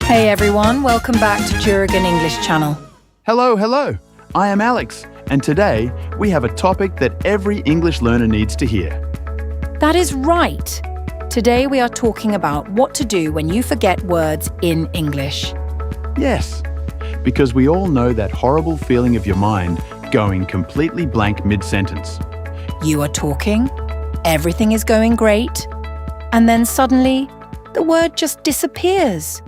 Hey everyone, welcome back to Juragan English channel. Hello. I am Alex, and today we have a topic that every English learner needs to hear. That is right. Today we are talking about what to do when you forget words in English. Yes, because we all know that horrible feeling of your mind going completely blank mid-sentence. You are talking, everything is going great, and then suddenly the word just disappears.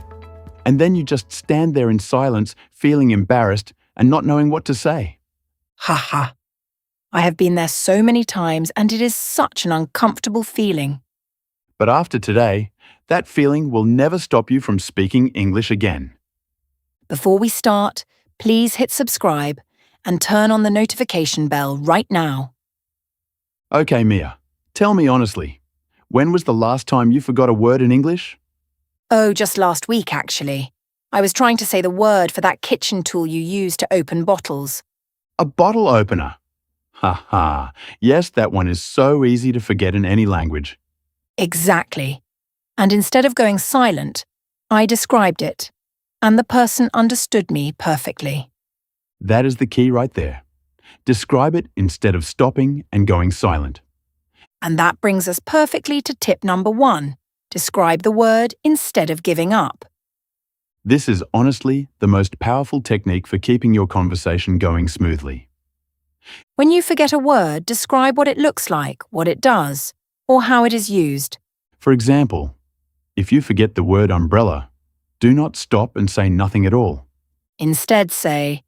And then you just stand there in silence, feeling embarrassed and not knowing what to say. Haha. I have been there so many times and it is such an uncomfortable feeling. But after today, that feeling will never stop you from speaking English again. Before we start, please hit subscribe and turn on the notification bell right now. Okay, Mia, tell me honestly, when was the last time you forgot a word in English? Oh, just last week, actually. I was trying to say the word for that kitchen tool you use to open bottles. A bottle opener. Ha. Yes, that one is so easy to forget in any language. Exactly. And instead of going silent, I described it, and the person understood me perfectly. That is the key right there. Describe it instead of stopping and going silent. And that brings us perfectly to tip number 1. Describe the word instead of giving up. This is honestly the most powerful technique for keeping your conversation going smoothly. When you forget a word, describe what it looks like, what it does, or how it is used. For example, if you forget the word umbrella, do not stop and say nothing at all. Instead say,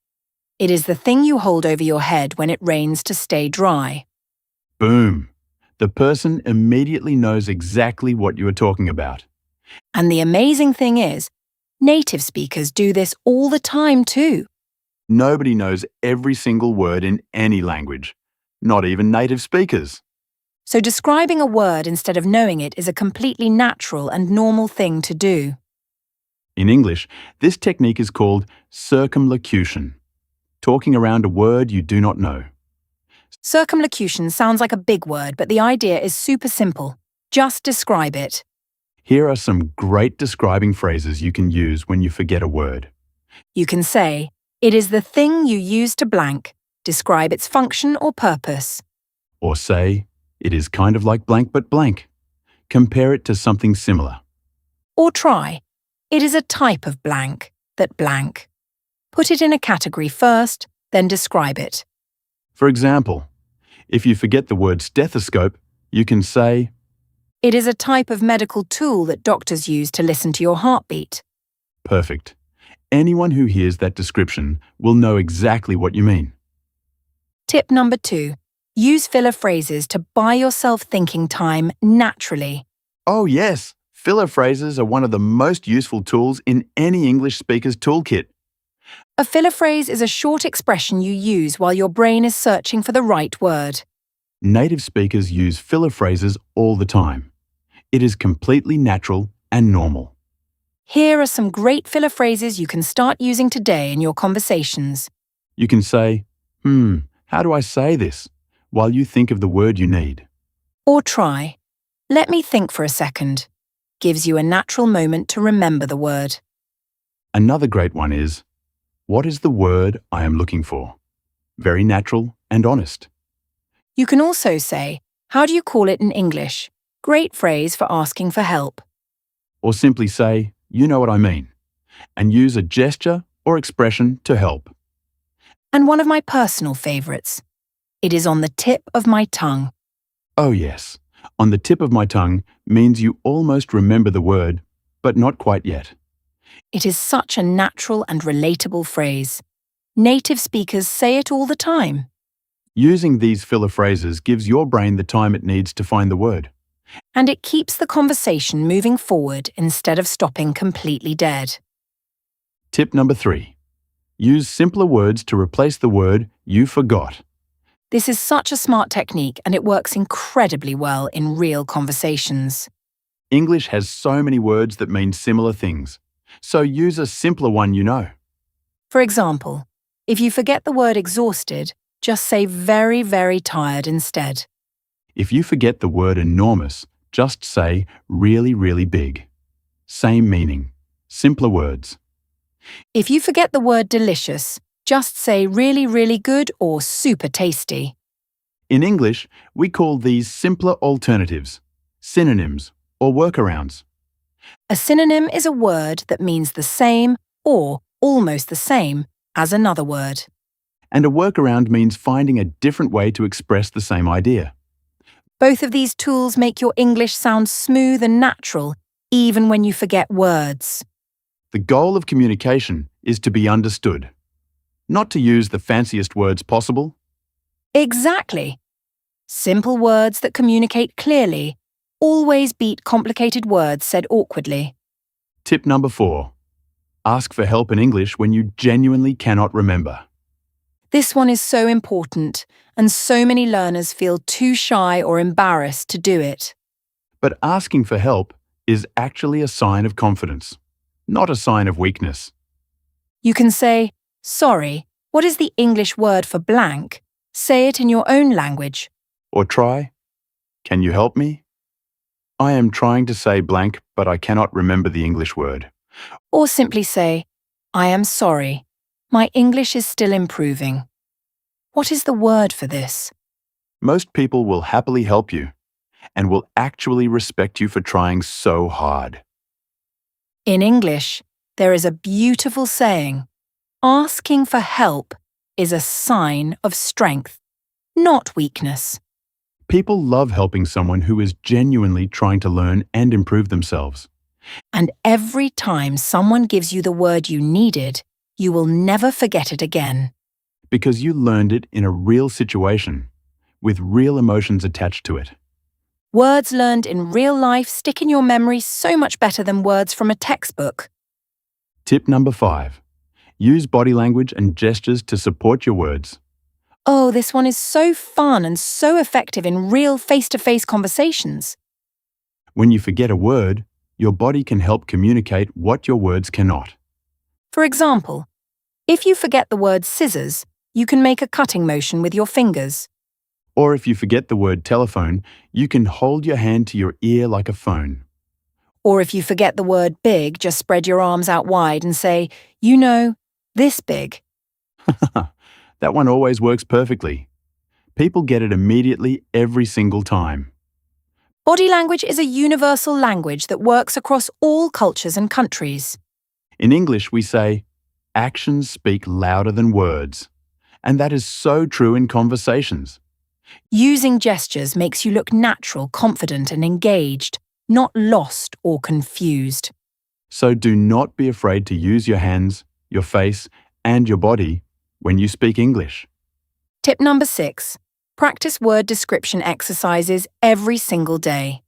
"It is the thing you hold over your head when it rains to stay dry." Boom! The person immediately knows exactly what you are talking about. And the amazing thing is, native speakers do this all the time too. Nobody knows every single word in any language, not even native speakers. So describing a word instead of knowing it is a completely natural and normal thing to do. In English, this technique is called circumlocution, talking around a word you do not know. Circumlocution sounds like a big word, but the idea is super simple. Just describe it. Here are some great describing phrases you can use when you forget a word. You can say, "It is the thing you use to blank." Describe its function or purpose. Or say, it is kind of like blank but blank. Compare it to something similar. Or try, "It is a type of blank that blank." Put it in a category first, then describe it. For example, if you forget the word stethoscope, you can say, "It is a type of medical tool that doctors use to listen to your heartbeat." perfect. Anyone who hears that description will know exactly what you mean. Tip number 2. Use filler phrases to buy yourself thinking time naturally. Oh yes, filler phrases are one of the most useful tools in any English speaker's toolkit. A filler phrase is a short expression you use while your brain is searching for the right word. Native speakers use filler phrases all the time. It is completely natural and normal. Here are some great filler phrases you can start using today in your conversations. You can say, how do I say this? While you think of the word you need. Or try, "Let me think for a second." Gives you a natural moment to remember the word. Another great one is, what is the word I am looking for? Very natural and honest. You can also say, "How do you call it in English?" Great phrase for asking for help. Or simply say, you know what I mean, and use a gesture or expression to help. And one of my personal favourites. "It is on the tip of my tongue." Oh yes, on the tip of my tongue means you almost remember the word, but not quite yet. It is such a natural and relatable phrase. Native speakers say it all the time. Using these filler phrases gives your brain the time it needs to find the word. And it keeps the conversation moving forward instead of stopping completely dead. Tip number 3. Use simpler words to replace the word you forgot. This is such a smart technique and it works incredibly well in real conversations. English has so many words that mean similar things, so use a simpler one you know. For example, if you forget the word exhausted, just say very, very tired instead. If you forget the word enormous, just say really, really big. Same meaning, simpler words. If you forget the word delicious, just say really, really good or super tasty. In English, we call these simpler alternatives, synonyms, or workarounds. A synonym is a word that means the same or almost the same as another word. And a workaround means finding a different way to express the same idea. Both of these tools make your English sound smooth and natural, even when you forget words. The goal of communication is to be understood, not to use the fanciest words possible. Exactly. Simple words that communicate clearly always beat complicated words said awkwardly. Tip number 4. Ask for help in English when you genuinely cannot remember. This one is so important, and so many learners feel too shy or embarrassed to do it. But asking for help is actually a sign of confidence, not a sign of weakness. You can say, "Sorry, what is the English word for blank?" Say it in your own language. Or try, "Can you help me? I am trying to say blank, but I cannot remember the English word." Or simply say, "I am sorry. My English is still improving." What is the word for this? Most people will happily help you and will actually respect you for trying so hard. In English, there is a beautiful saying, "Asking for help is a sign of strength, not weakness." People love helping someone who is genuinely trying to learn and improve themselves. And every time someone gives you the word you needed, you will never forget it again. Because you learned it in a real situation, with real emotions attached to it. Words learned in real life stick in your memory so much better than words from a textbook. Tip number 5. Use body language and gestures to support your words. Oh, this one is so fun and so effective in real face-to-face conversations. When you forget a word, your body can help communicate what your words cannot. For example, if you forget the word scissors, you can make a cutting motion with your fingers. Or if you forget the word telephone, you can hold your hand to your ear like a phone. Or if you forget the word big, just spread your arms out wide and say, "You know, this big." That one always works perfectly. People get it immediately every single time. Body language is a universal language that works across all cultures and countries. In English, we say, actions speak louder than words. And that is so true in conversations. Using gestures makes you look natural, confident, and engaged, not lost or confused. So do not be afraid to use your hands, your face, and your body when you speak English. Tip number 6. Practice word description exercises every single day.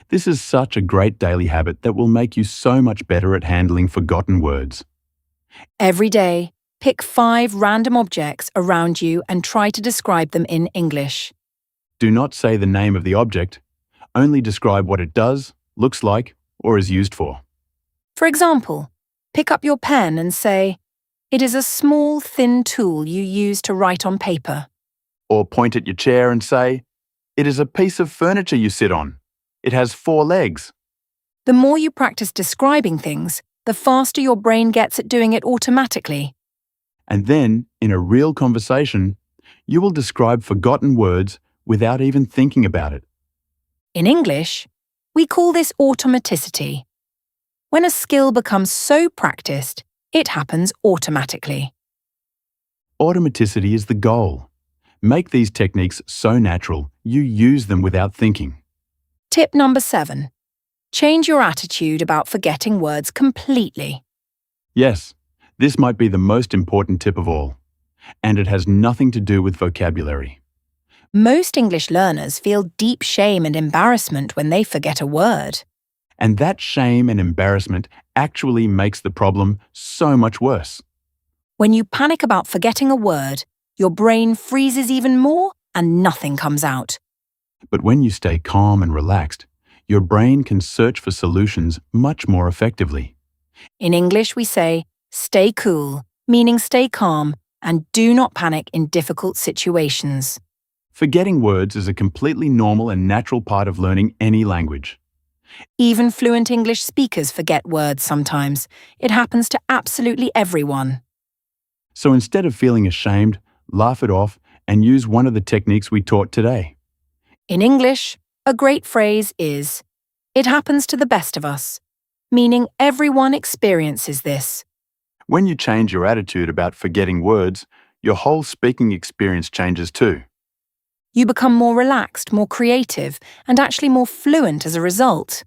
This is such a great daily habit that will make you so much better at handling forgotten words. Every day, pick 5 random objects around you and try to describe them in English. Do not say the name of the object, only describe what it does, looks like, or is used for. For example, pick up your pen and say, "It is a small, thin tool you use to write on paper." Or point at your chair and say, "It is a piece of furniture you sit on. It has 4 legs." The more you practice describing things, the faster your brain gets at doing it automatically. And then, in a real conversation, you will describe forgotten words without even thinking about it. In English, we call this automaticity. When a skill becomes so practiced, it happens automatically. Automaticity is the goal. Make these techniques so natural, you use them without thinking. Tip number 7. Change your attitude about forgetting words completely. Yes, this might be the most important tip of all, and it has nothing to do with vocabulary. Most English learners feel deep shame and embarrassment when they forget a word. And that shame and embarrassment actually makes the problem so much worse. When you panic about forgetting a word, your brain freezes even more and nothing comes out. But when you stay calm and relaxed, your brain can search for solutions much more effectively. In English, we say, "Stay cool," meaning stay calm and do not panic in difficult situations. Forgetting words is a completely normal and natural part of learning any language. Even fluent English speakers forget words sometimes. It happens to absolutely everyone. So instead of feeling ashamed, laugh it off and use one of the techniques we taught today. In English, a great phrase is, "It happens to the best of us," meaning everyone experiences this. When you change your attitude about forgetting words, your whole speaking experience changes too. You become more relaxed, more creative, and actually more fluent as a result.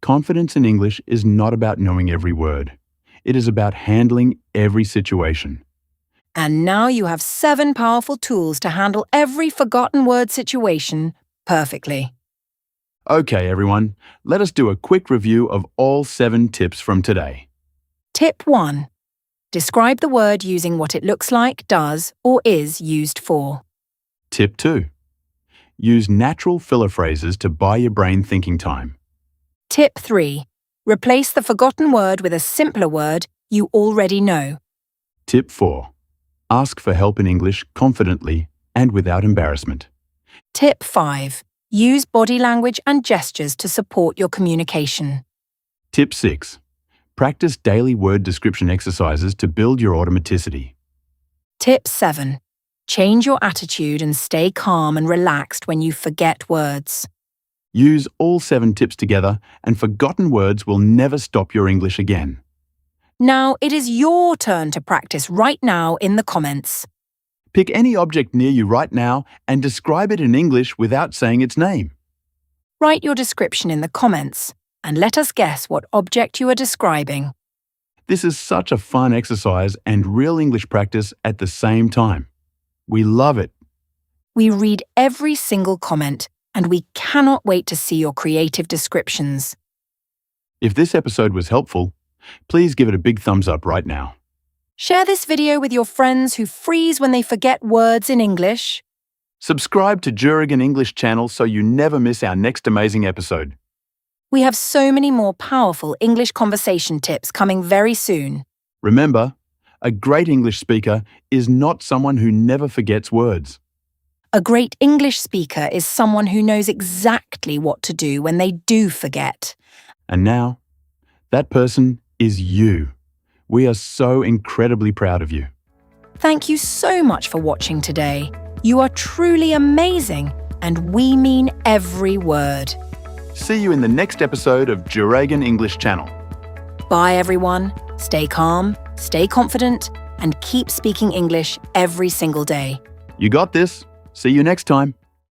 Confidence in English is not about knowing every word. It is about handling every situation. And now you have 7 powerful tools to handle every forgotten word situation perfectly. Okay, everyone, let us do a quick review of all 7 tips from today. Tip 1. Describe the word using what it looks like, does, or is used for. Tip 2. Use natural filler phrases to buy your brain thinking time. Tip 3. Replace the forgotten word with a simpler word you already know. Tip 4. Ask for help in English confidently and without embarrassment. Tip 5. Use body language and gestures to support your communication. Tip 6. Practice daily word description exercises to build your automaticity. Tip 7. Change your attitude and stay calm and relaxed when you forget words. Use all 7 tips together and forgotten words will never stop your English again. Now it is your turn to practice right now in the comments. Pick any object near you right now and describe it in English without saying its name. Write your description in the comments and let us guess what object you are describing. This is such a fun exercise and real English practice at the same time. We love it. We read every single comment and we cannot wait to see your creative descriptions. If this episode was helpful, please give it a big thumbs up right now. Share this video with your friends who freeze when they forget words in English. Subscribe to Juragan English channel so you never miss our next amazing episode. We have so many more powerful English conversation tips coming very soon. Remember, a great English speaker is not someone who never forgets words. A great English speaker is someone who knows exactly what to do when they do forget. And now, that person is you. We are so incredibly proud of you. Thank you so much for watching today. You are truly amazing, and we mean every word. See you in the next episode of Juragan English Channel. Bye everyone. Stay calm, stay confident, and keep speaking English every single day. You got this. See you next time.